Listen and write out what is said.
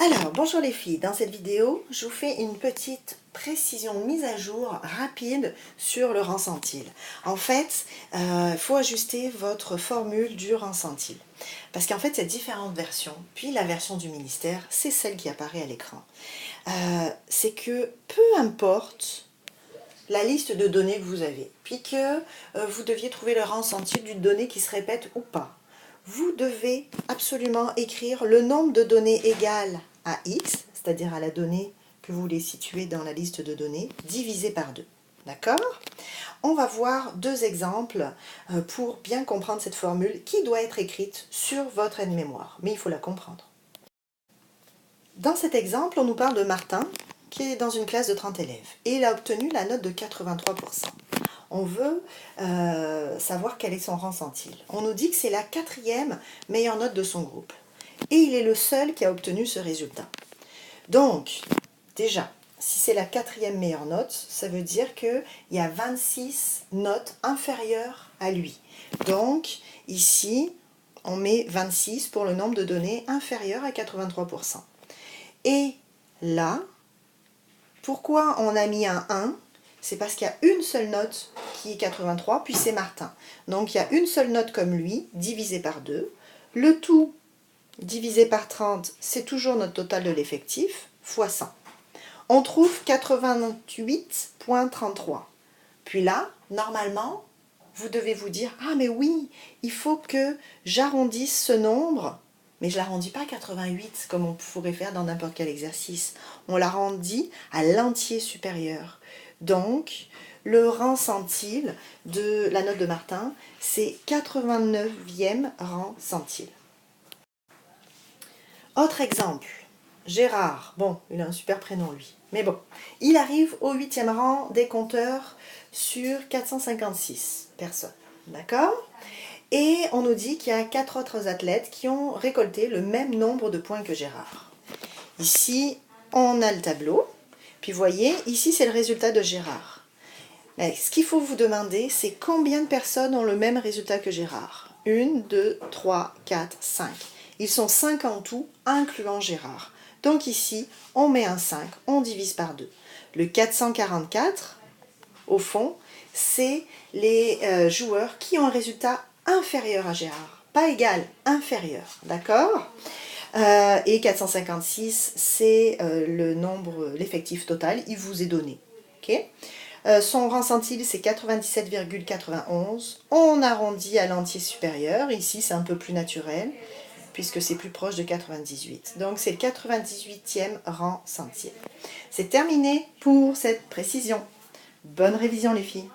Alors, bonjour les filles, dans cette vidéo, je vous fais une petite précision, mise à jour rapide sur le rang centile. En fait, il faut ajuster votre formule du rang centile. Parce qu'en fait, il y a différentes versions. Puis la version du ministère, c'est celle qui apparaît à l'écran. C'est que peu importe la liste de données que vous avez, puis que vous deviez trouver le rang centile d'une donnée qui se répète ou pas, vous devez absolument écrire le nombre de données égal à x, c'est-à-dire à la donnée que vous voulez situer dans la liste de données, divisé par 2. D'accord? On va voir deux exemples pour bien comprendre cette formule qui doit être écrite sur votre aide-mémoire, mais il faut la comprendre. Dans cet exemple, on nous parle de Martin, qui est dans une classe de 30 élèves, et il a obtenu la note de 83%. On veut savoir quel est son rang centile. On nous dit que c'est la 4e meilleure note de son groupe. Et il est le seul qui a obtenu ce résultat. Donc, déjà, si c'est la 4e meilleure note, ça veut dire qu'il y a 26 notes inférieures à lui. Donc, ici, on met 26 pour le nombre de données inférieur à 83%. Et là, pourquoi on a mis un 1 ? C'est parce qu'il y a une seule note qui est 83, puis c'est Martin. Donc il y a une seule note comme lui, divisé par 2. Le tout divisé par 30, c'est toujours notre total de l'effectif, fois 100. On trouve 88,33. Puis là, normalement, vous devez vous dire « Ah mais oui, il faut que j'arrondisse ce nombre ». Mais je ne l'arrondis pas à 88 comme on pourrait faire dans n'importe quel exercice. On l'arrondit à l'entier supérieur. Donc, le rang centile de la note de Martin, c'est 89e rang centile. Autre exemple, Gérard. Bon, il a un super prénom lui. Mais bon, il arrive au 8e rang des compteurs sur 456 personnes. D'accord ? Et on nous dit qu'il y a 4 autres athlètes qui ont récolté le même nombre de points que Gérard. Ici, on a le tableau. Puis vous voyez, ici c'est le résultat de Gérard. Ce qu'il faut vous demander, c'est combien de personnes ont le même résultat que Gérard. 1, 2, 3, 4, 5. Ils sont 5 en tout, incluant Gérard. Donc ici, on met un 5, on divise par 2. Le 444, au fond, c'est les joueurs qui ont un résultat inférieur à Gérard. Pas égal, inférieur. D'accord ? Et 456, c'est le nombre, l'effectif total, il vous est donné. Okay ? Son rang centile, c'est 97,91. On arrondit à l'entier supérieur. Ici, c'est un peu plus naturel, puisque c'est plus proche de 98. Donc, c'est le 98e rang centile. C'est terminé pour cette précision. Bonne révision, les filles.